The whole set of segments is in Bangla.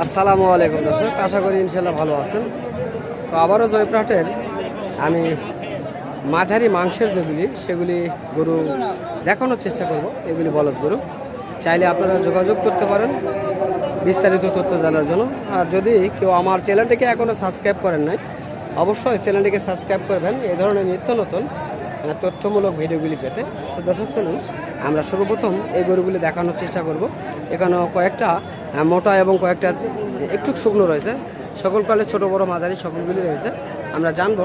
আসসালামু আলাইকুম দর্শক, আশা করি ইনশাল্লাহ ভালো আছেন। তো আবারও জয়পুরহাটের আমি মাঝারি মাংসের যেগুলি সেগুলি গরু দেখানোর চেষ্টা করব। এগুলি বলদ গরু, চাইলে আপনারা যোগাযোগ করতে পারেন বিস্তারিত তথ্য জানার জন্য। আর যদি কেউ আমার চ্যানেলটিকে এখনও সাবস্ক্রাইব করেন নাই, অবশ্যই চ্যানেলটিকে সাবস্ক্রাইব করবেন এই ধরনের নিত্য নতুন তথ্যমূলক ভিডিওগুলি পেতে। তো দর্শক চলুন আমরা সর্বপ্রথম এই গরুগুলি দেখানোর চেষ্টা করব। এখানেও কয়েকটা মোটা এবং কয়েকটা একটু শুকনো রয়েছে। সকল কালে ছোট বড় মাঝারি সকলগুলি রয়েছে। আমরা জানবো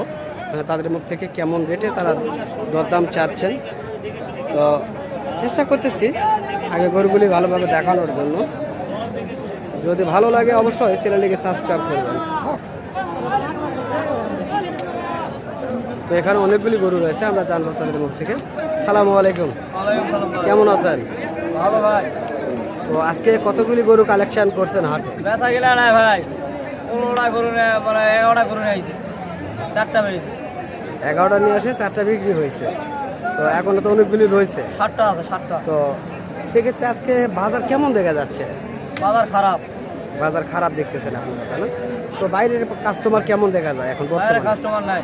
তাদের মুখ থেকে কেমন রেটে তারা দরদাম চাচ্ছেন। তো চেষ্টা করতেছি আগে গরুগুলি ভালোভাবে দেখানোর জন্য। যদি ভালো লাগে অবশ্যই চ্যানেলটিকে সাবস্ক্রাইব করবেন। তো এখানে অনেকগুলি গরু রয়েছে, আমরা জানবো তাদের মুখ থেকে। সালামু আলাইকুম, কেমন আছেন? ভালো ভাই। তো আজকে কতগুলি গরু কালেকশন করছেন হাটে? বেচা কিনা নাই ভাই, 15টা গরু মানে 11টা গরু নিয়ে আইছে, 4টা বেরিয়েছে। 11টা নিয়ে আসে, 4টা বিক্রি হয়েছে। তো এখনো তো অনেকগুলি রয়েছে। 7টা আছে, 7টা। তো সেক্ষেত্রে আজকে বাজার কেমন দেখা যাচ্ছে? বাজার খারাপ। বাজার খারাপ দেখতেছেন আপনারা, তাই না? তো বাইরের কাস্টমার কেমন দেখা যায় এখন বাইরে বর্তমানে? কাস্টমার নাই।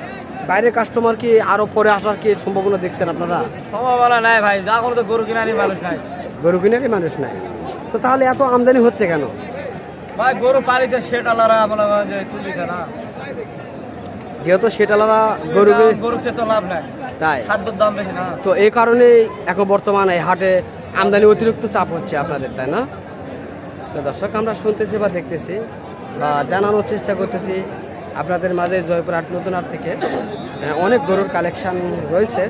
বাইরের কাস্টমার কি আরো পরে আসার কি সম্ভাবনা দেখছেন আপনারা? সম্ভাবনা নাই ভাই, যা করে তো গরু কিনারই মানুষ নাই। গরু কিনারই মানুষ নাই, তো তাহলে এত আমদানি হচ্ছে কেন? ভাই গরু পালিতে সেটালারা মনে করেন যে তুলিছে না, যেহেতু সেটালারা গরু গরুর চেয়ে তো লাভ নাই, তাই খাদ্যের দাম বেশি না। তো এই কারণেই এখন বর্তমানে হাটে আমদানি অতিরিক্ত চাপ হচ্ছে আপনাদের, তাই না? তো দর্শক আমরা শুনতেছি বা দেখতেছি বা জানানোর চেষ্টা করতেছি আপনাদের মাঝে জয়পুরহাট নতুন হাট থেকে অনেক গরুর কালেকশন রয়েছে।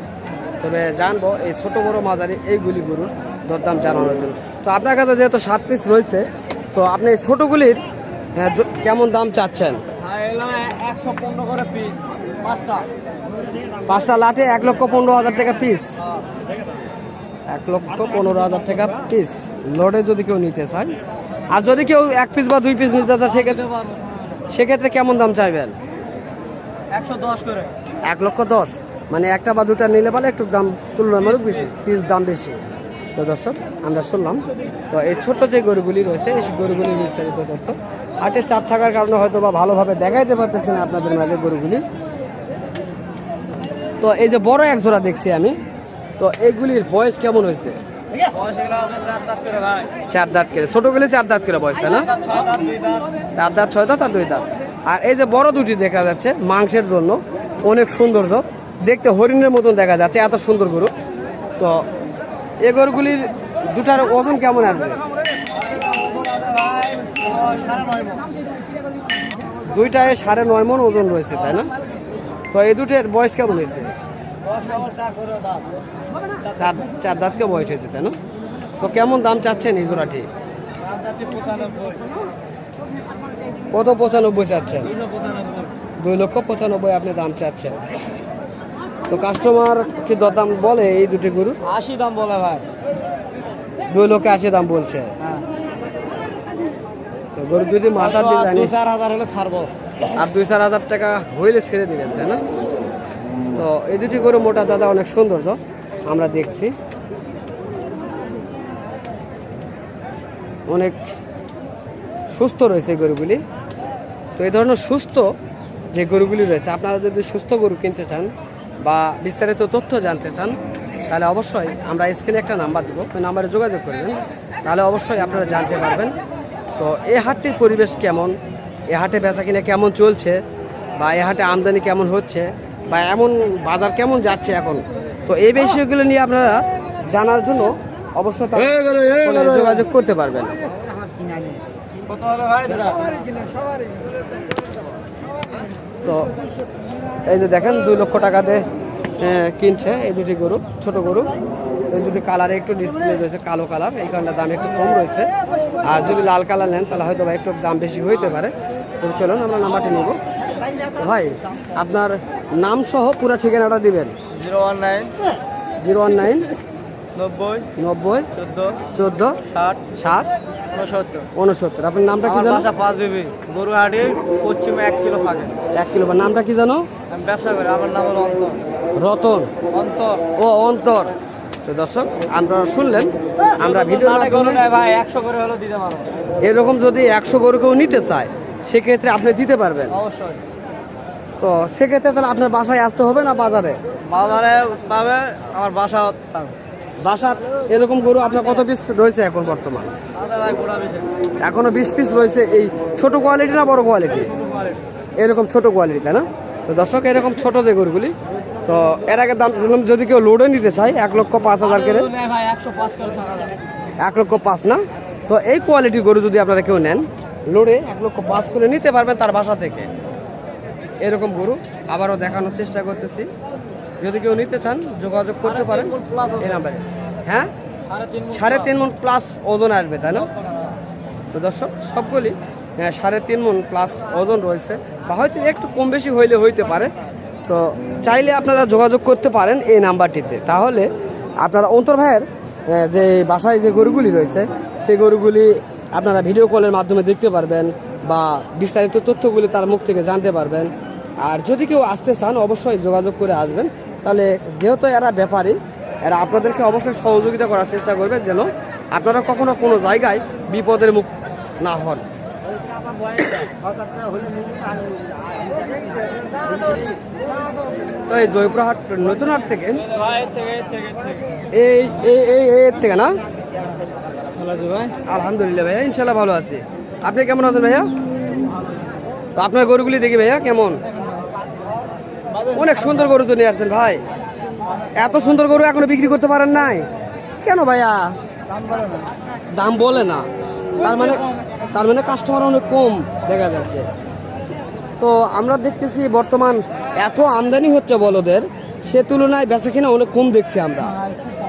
তবে জানবো এই ছোট বড় মাঝারি এইগুলি গরুর দরদাম জানানোর জন্য। তো আপনার কাছে যেহেতু 7 পিস রয়েছে, তো আপনি এই ছোটোগুলির কেমন দাম চাচ্ছেন? 115 করে পিস, 5টা। 5টা লাটে 1,15,000 টাকা পিস। 1,15,000 টাকা পিস লোডে যদি কেউ নিতে চায়। আর যদি কেউ 1 পিস বা 2 পিস নিতে চায় সেক্ষেত্রে কেমন দাম চাইবেন? 110 করে। 1,10,000 মানে একটা বা দুটা নিলে বলে একটু দাম তুলনামূলক বেশি, পিস দাম বেশি। তো দর্শক আমরা শুনলাম। তো এই ছোট যে গরুগুলি রয়েছে এই গরুগুলির বিস্তারিত তথ্য হাটে চাপ থাকার কারণে হয়তো বা ভালোভাবে দেখাইতে পারতেছি না আপনাদের মাঝে গরুগুলি। তো এই যে বড় এক জোড়া দেখছি আমি, তো এইগুলির বয়স কেমন হয়েছে? 4 দাঁত করে। ছোটগুলি 4 দাঁত করে বয়স, তাই না? 4 দাঁত 6 দাঁত আর 2 দাঁত। আর এই যে বড় দুটি দেখা যাচ্ছে মাংসের জন্য অনেক সৌন্দর্য, দেখতে হরিণের মতন দেখা যাচ্ছে, এত সুন্দর গরু। তো এই গরুগুলির দুটার ওজন কেমন আসবে? দুইটায় 9.5 মণ ওজন রয়েছে, তাই না? তো এই দুটের বয়স কেমন হয়েছে? 4 দাঁতকে বয়স হয়েছে, তাই না? তো কেমন দাম চাচ্ছেন এই জোড়াটি? কত? 95 চাচ্ছেন? 2,95,000 আপনি দাম চাচ্ছেন। তো কাস্টমার কি দরদাম বলে এই দুটি গরু? 80 দাম বলে ভাই। 2,80,000 দাম বলছে। তো গরু দুটি মাথার ডিজাইন 2-4 হাজার হলে ছাড়বো। আর 2-4 হাজার টাকা হইলে ছেড়ে দিবেন, তাই না? তো এই দুটি গরু মোটা দাদা অনেক সৌন্দর্য আমরা দেখছি, অনেক সুস্থ রয়েছে এই গরুগুলি। তো এই ধরনের সুস্থ যে গরুগুলি রয়েছে, আপনারা যদি সুস্থ গরু কিনতে চান বা বিস্তারিত তথ্য জানতে চান তাহলে অবশ্যই আমরা স্ক্রিনে একটা নাম্বার দেবো, ওই নাম্বারে যোগাযোগ করবেন, তাহলে অবশ্যই আপনারা জানতে পারবেন। তো এই হাটটির পরিবেশ কেমন, এ হাটে বেচা কিনা কেমন চলছে, বা এ হাটে আমদানি কেমন হচ্ছে, বা এমন বাজার কেমন যাচ্ছে এখন, তো এই বিষয়গুলো নিয়ে আপনারা জানার জন্য অবশ্যই যোগাযোগ করতে পারবেন। তো এই যে দেখেন 2 লক্ষ টাকাতে কিনছে এই দুটি গরু, ছোট গরু। এই দুটি কালারে একটু ডিসপ্লে রয়েছে, কালো কালার, এই কারণে দাম একটু কম রয়েছে। আর যদি লাল কালার নেন তাহলে হয়তো বা একটু দাম বেশি হইতে পারে। তো চলুন আমরা নাম্বারটি নেব। ভাই আপনার নাম সহ পুরো ঠিকানাটা দিবেন। 019 90 14 7 69। আপনার নামটা কি জানো? গরুহাটি পশ্চিমে 1 কিলো পাকে। 1 কিলো। নামটা কি জানো? আমি ব্যবসা করি, আমার নাম হলো অন্তর। রতন? অন্তর। ও অন্তর। তো দর্শক আপনারা শুনলেন, আমরা ভিডিও গরু নেয় ভাই 100 করে হলো দিতে পারবো। এরকম যদি 100 গরু কেউ নিতে চায় সেক্ষেত্রে আপনি দিতে পারবেন। অবশ্যই। তো সেক্ষেত্রে তাহলে আপনার বাসায় আসতে হবে না বাজারে? বাজারে পাবে, আমার বাসা পাবে। বাসা এরকম গরু আপনার কত পিস রয়েছে এখন বর্তমান? আরে ভাই গোড়া বেশি। এখনো 20 পিস রয়েছে। এই ছোট কোয়ালিটি না বড় কোয়ালিটি? এরকম ছোট কোয়ালিটি, তাই না? তো দর্শক এরকম ছোট যে গরুগুলি, তো এর আগে দাম যদি কেউ লোডে নিতে চায় 1,05,000 করে, গরু নেয় ভাই 105 করে টাকা দাম। 1,05,000 না? তো এই কোয়ালিটির গরু যদি আপনারা কেউ নেন লোডে 1,05,000 করে নিতে পারবেন তার বাসা থেকে। এরকম গরু আবারও দেখানোর চেষ্টা করতেছি, যদি কেউ নিতে চান যোগাযোগ করতে পারেন এই নাম্বারে। হ্যাঁ, 3.5 মণ প্লাস ওজন আসবে, তাই না? তো দর্শক সবগুলি 3.5 মণ প্লাস ওজন রয়েছে, বা হয়তো একটু কম বেশি হইলে হইতে পারে। তো চাইলে আপনারা যোগাযোগ করতে পারেন এই নাম্বারটিতে। তাহলে আপনারা অন্তর ভাইয়ের যে বাসায় যে গরুগুলি রয়েছে সেই গরুগুলি আপনারা ভিডিও কলের মাধ্যমে দেখতে পারবেন, বা বিস্তারিত তথ্যগুলি তার মুখ থেকে জানতে পারবেন। আর যদি কেউ আসতে চান অবশ্যই যোগাযোগ করে আসবেন। তাহলে যেহেতু এরা ব্যাপারী, এরা আপনাদেরকে অবশ্যই সহযোগিতা করার চেষ্টা করবে যেন আপনারা কখনো কোনো জায়গায় বিপদের মুখ না হন। তো এই জয়পুরহাট নতুন হাট থেকে এই এর থেকে না? আলহামদুলিল্লাহ ভাইয়া, ইনশাল্লাহ ভালো আছি। আপনি কেমন আছেন ভাইয়া? তো আপনার গরুগুলি দেখি ভাইয়া কেমন? অনেক সুন্দর গরু তো নিয়ে আসছেন ভাই। এত সুন্দর গরু এখনো বিক্রি করতে পারেন নাই কেন ভাইয়া? দাম বলে না, তার মানে কাস্টমার অনেক কম দেখা যাচ্ছে। তো আমরা দেখতেছি বর্তমান এত আমদানি হচ্ছে বলদের, সে তুলনায় বেচা কিনা অনেক কম দেখছি আমরা।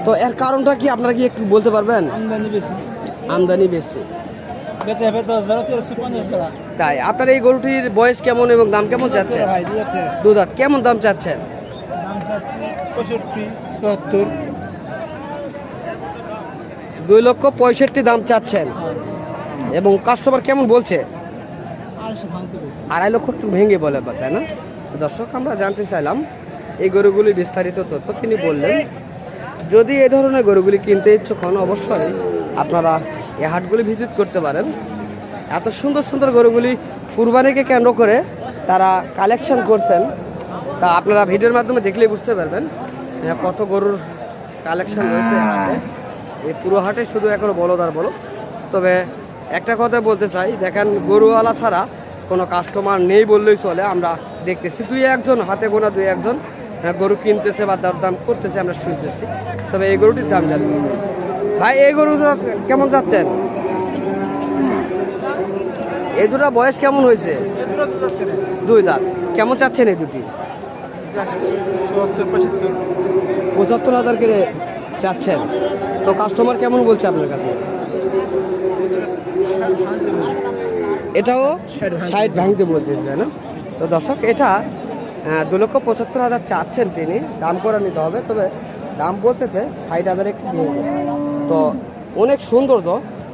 তো এর কারণটা কি আপনারা কি একটু বলতে পারবেন? আমদানি বেশি তাই। আপনার এই গরুটির বয়স কেমন এবং দাম কেমন চাচ্ছেন? দুধাত। কেমন দাম চাচ্ছেন? 2,65,000 দাম চাচ্ছেন, এবং কাস্টমার কেমন বলছে? 2.5 লক্ষ একটু ভেঙে বলে, তাই না? দর্শক আমরা জানতে চাইলাম এই গরুগুলি বিস্তারিত তথ্য। তিনি বললেন যদি এই ধরনের গরুগুলি কিনতে ইচ্ছুক হন অবশ্যই আপনারা এই হাটগুলি ভিজিট করতে পারেন। এত সুন্দর সুন্দর গরুগুলি কুরবানিকে কেন্দ্র করে তারা কালেকশন করছেন, তা আপনারা ভিডিওর মাধ্যমে দেখলেই বুঝতে পারবেন কত গরুর কালেকশন রয়েছে হাটে। এই পুরো হাটে শুধু এখনো বলদ আর বলদ। তবে একটা কথা বলতে চাই, দেখেন গরুওয়ালা ছাড়া কোনো কাস্টমার নেই বললেই চলে। আমরা দেখতেছি 2-1 হাতে গোনা 2-1 গরু কিনতেছে বা দরদাম করতেছে, আমরা শুনতেছি। তবে এই গরুটির দাম জানবো ভাই। এই গরুটা কেমন যাচ্ছেন? এই দুটা বয়স কেমন হয়েছে? 2 দাঁত। কেমন চাচ্ছেন এই দুটি? 75,000 করে চাচ্ছেন। তো কাস্টমার কেমন বলছে আপনার কাছে? এটাও 60 ভাঙতে বলছে, তাই না? তো দর্শক এটা 2,75,000 চাচ্ছেন তিনি, দাম করে নিতে হবে। তবে দাম বলতেছে 60,000 একটু দিয়ে। তো অনেক সৌন্দর্য।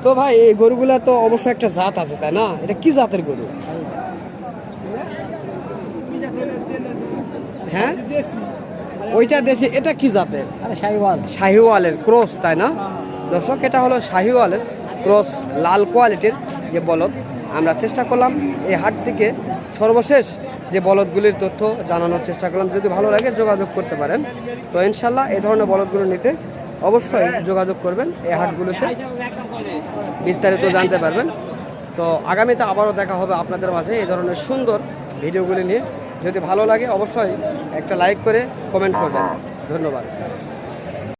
তো ভাই এই গরুগুলা তো অবশ্যই একটা জাত আছে, তাই না? এটা কি জাতের গরু? হ্যাঁ, ওইটা দেশে। এটা কি জাতের? শাহিওয়ালের ক্রস, তাই না? দর্শক এটা হলো শাহিওয়ালের ক্রস, লাল কোয়ালিটির যে বলদ। আমরা চেষ্টা করলাম এই হাট থেকে সর্বশেষ যে বলদগুলির তথ্য জানানোর চেষ্টা করলাম। যদি ভালো লাগে যোগাযোগ করতে পারেন। তো ইনশাল্লাহ এই ধরনের বলদগুলো নিতে অবশ্যই যোগাযোগ করবেন। এই হাটগুলোতে বিস্তারিত জানতে পারবেন। তো আগামীতে আবারও দেখা হবে আপনাদের মাঝে এই ধরনের সুন্দর ভিডিওগুলি নিয়ে। যদি ভালো লাগে অবশ্যই একটা লাইক করে কমেন্ট করবেন। ধন্যবাদ।